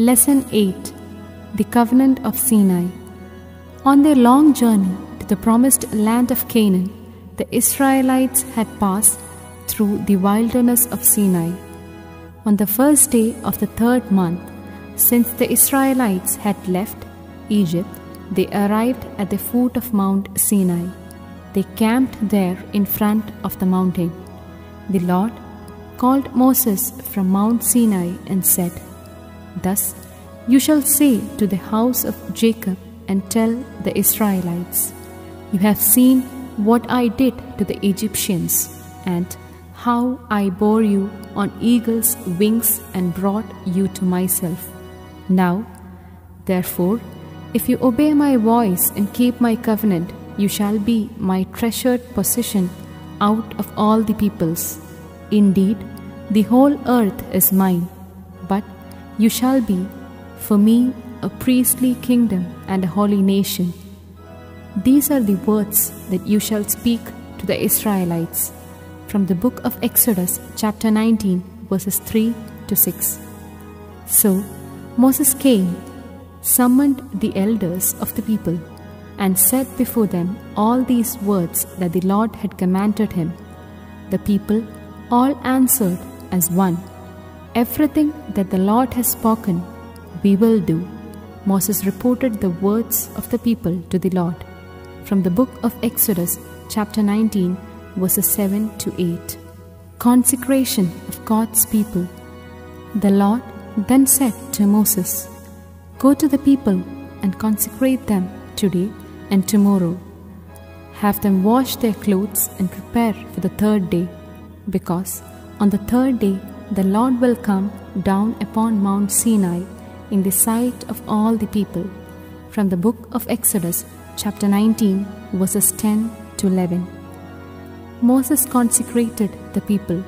Lesson 8. The Covenant of Sinai. On their long journey to the promised land of Canaan, the Israelites had passed through the wilderness of Sinai. On the first day of the 3rd month, since the Israelites had left Egypt, they arrived at the foot of Mount Sinai. They camped there in front of the mountain. The Lord called Moses from Mount Sinai and said, "Thus you shall say to the house of Jacob and tell the Israelites, you have seen what I did to the Egyptians, and how I bore you on eagle's wings and brought you to myself. Now, therefore, if you obey my voice and keep my covenant, you shall be my treasured possession out of all the peoples. Indeed, the whole earth is mine, but you shall be for me a priestly kingdom and a holy nation. These are the words that you shall speak to the Israelites." From the book of Exodus, chapter 19, verses 3 to 6. So Moses came, summoned the elders of the people, and said before them all these words that the Lord had commanded him. The people all answered as one, "Everything that the Lord has spoken, we will do." Moses reported the words of the people to the Lord. From the book of Exodus, chapter 19, verses 7 to 8. Consecration of God's people. The Lord then said to Moses, "Go to the people and consecrate them today and tomorrow. Have them wash their clothes and prepare for the 3rd day, because on the 3rd day the Lord will come down upon Mount Sinai in the sight of all the people." From the book of Exodus, chapter 19, verses 10 to 11. Moses consecrated the people.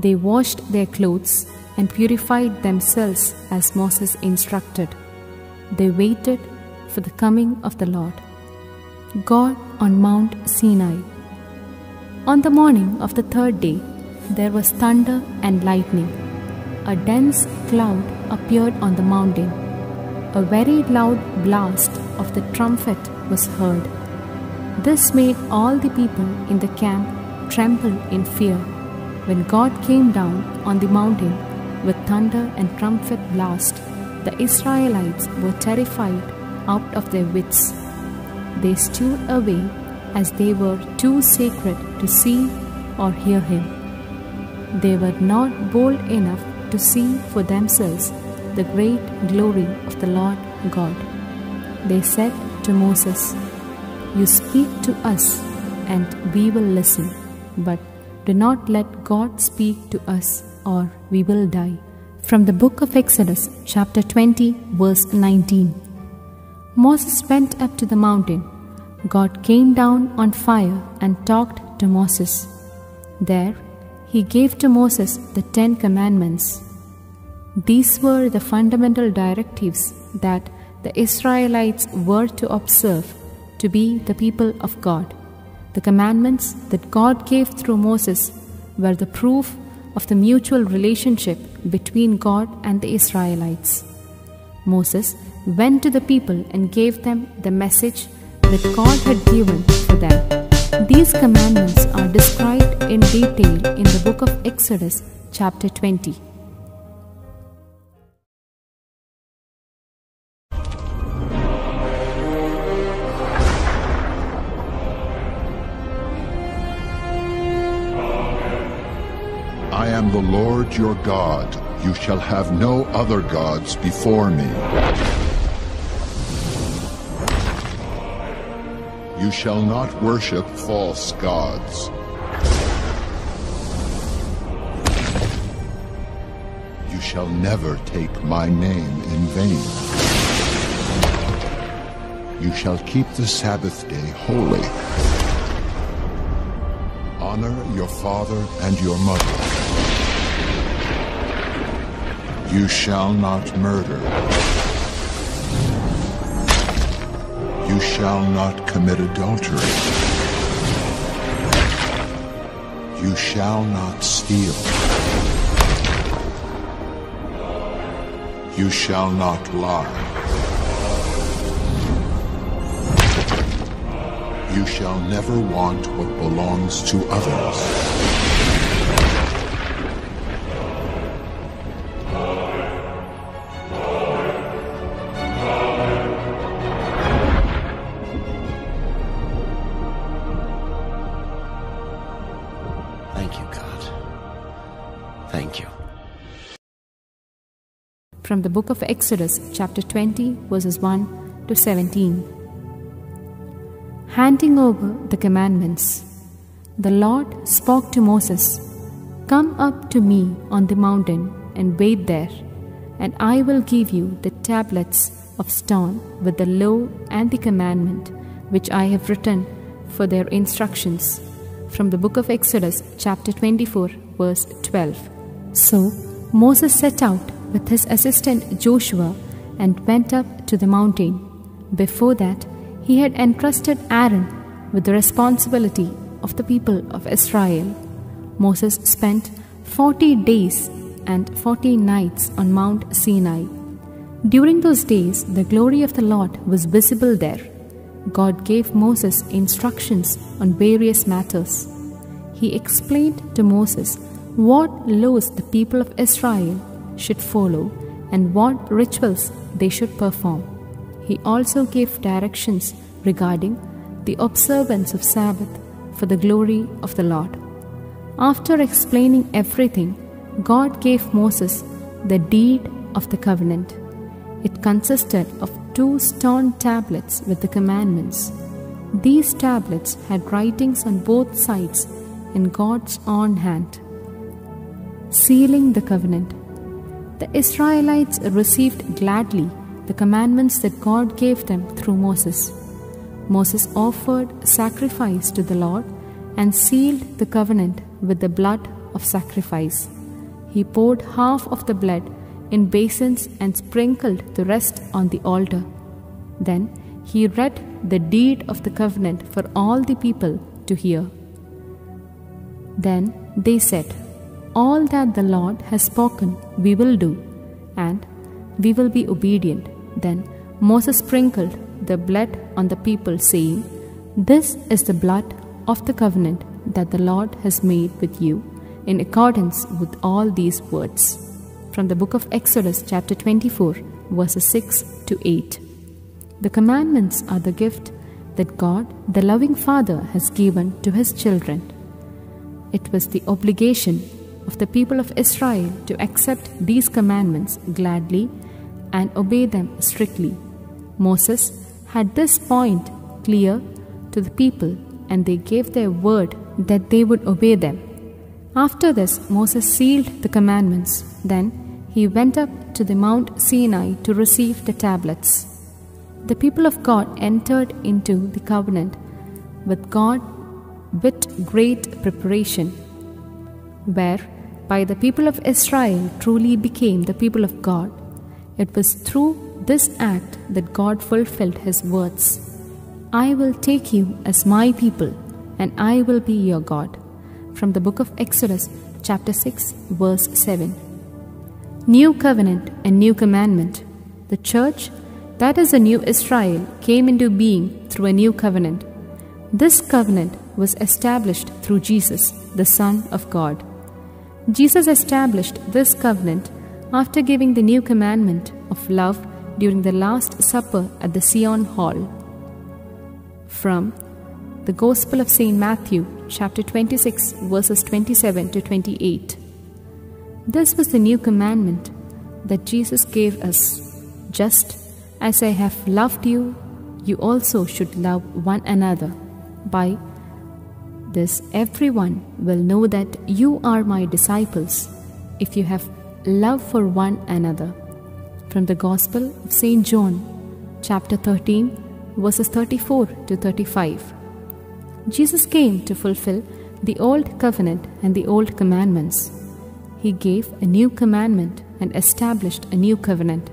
They washed their clothes and purified themselves as Moses instructed. They waited for the coming of the Lord. God on Mount Sinai. On the morning of the 3rd day, there was thunder and lightning. A dense cloud appeared on the mountain. A very loud blast of the trumpet was heard. This made all the people in the camp tremble in fear. When God came down on the mountain with thunder and trumpet blast, the Israelites were terrified out of their wits. They stood away as they were too sacred to see or hear him. They were not bold enough to see for themselves the great glory of the Lord God. They said to Moses, "You speak to us and we will listen, but do not let God speak to us or we will die." From the book of Exodus, chapter 20, verse 19. Moses went up to the mountain. God came down on fire and talked to Moses. There he gave to Moses the 10 commandments. These were the fundamental directives that the Israelites were to observe to be the people of God. The commandments that God gave through Moses were the proof of the mutual relationship between God and the Israelites. Moses went to the people and gave them the message that God had given for them. These commandments are described in detail in the book of Exodus, chapter 20. I am the Lord your God. You shall have no other gods before me. You shall not worship false gods. You shall never take my name in vain. You shall keep the Sabbath day holy. Honor your father and your mother. You shall not murder. You shall not commit adultery. You shall not steal. You shall not lie. You shall never want what belongs to others. Thank you, God. Thank you. From the book of Exodus, chapter 20, verses 1 to 17. Handing over the commandments, the Lord spoke to Moses, "Come up to me on the mountain and wait there, and I will give you the tablets of stone with the law and the commandment which I have written for their instructions." From the book of Exodus, chapter 24, verse 12. So Moses set out with his assistant Joshua and went up to the mountain. Before that, he had entrusted Aaron with the responsibility of the people of Israel. Moses spent 40 days and 40 nights on Mount Sinai. During those days, the glory of the Lord was visible there. God gave Moses instructions on various matters. He explained to Moses what laws the people of Israel should follow and what rituals they should perform. He also gave directions regarding the observance of Sabbath for the glory of the Lord. After explaining everything, God gave Moses the deed of the covenant. It consisted of 2 stone tablets with the commandments. These tablets had writings on both sides in God's own hand, sealing the covenant. The Israelites received gladly the commandments that God gave them through Moses. Moses offered sacrifice to the Lord and sealed the covenant with the blood of sacrifice. He poured half of the blood in basins and sprinkled the rest on the altar. Then he read the deed of the covenant for all the people to hear. Then they said, "All that the Lord has spoken we will do, and we will be obedient." Then Moses sprinkled the blood on the people, saying, "This is the blood of the covenant that the Lord has made with you, in accordance with all these words." From the book of Exodus, chapter 24, verses 6 to 8. The commandments are the gift that God, the loving Father, has given to His children. It was the obligation of the people of Israel to accept these commandments gladly and obey them strictly. Moses had this point clear to the people, and they gave their word that they would obey them. After this, Moses sealed the commandments. Then he went up to the Mount Sinai to receive the tablets. The people of God entered into the covenant with God with great preparation, whereby the people of Israel truly became the people of God. It was through this act that God fulfilled His words, "I will take you as my people, and I will be your God." From the book of Exodus, chapter 6, verse 7. New covenant and new commandment. The church, that is the new Israel, came into being through a new covenant. This covenant was established through Jesus, the Son of God. Jesus established this covenant after giving the new commandment of love during the Last Supper at the Sion Hall. From the Gospel of St. Matthew, chapter 26, verses 27 to 28. This was the new commandment that Jesus gave us. "Just as I have loved you, you also should love one another. By this everyone will know that you are my disciples, if you have love for one another." From the Gospel of St. John, chapter 13, verses 34 to 35. Jesus came to fulfill the old covenant and the old commandments. He gave a new commandment and established a new covenant.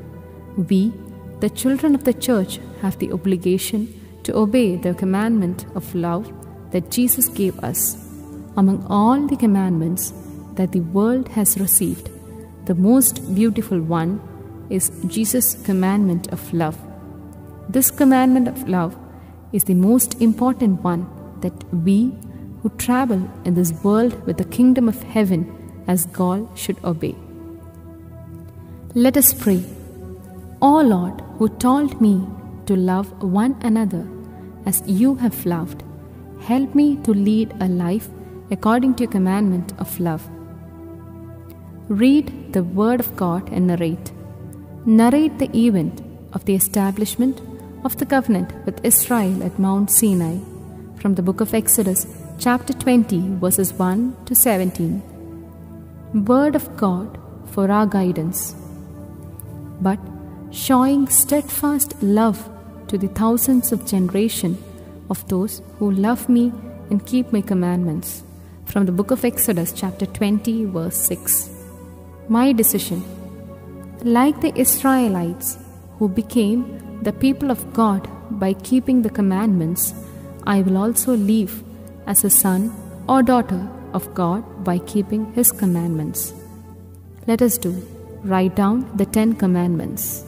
We, the children of the church, have the obligation to obey the commandment of love that Jesus gave us. Among all the commandments that the world has received, the most beautiful one is Jesus' commandment of love. This commandment of love is the most important one that we who travel in this world with the kingdom of heaven as goal should obey. Let us pray. O Lord, who told me to love one another as you have loved, help me to lead a life according to your commandment of love. Read the word of God and narrate. Narrate the event of the establishment of the covenant with Israel at Mount Sinai from the book of Exodus chapter 20 verses 1 to 17. Word of God for our guidance. But showing steadfast love to the thousands of generations of those who love me and keep my commandments. From the book of Exodus chapter 20 verse 6. My decision. Like the Israelites who became the people of God by keeping the commandments, I will also live as a son or daughter of God by keeping His commandments. Let us do. Write down the 10 commandments.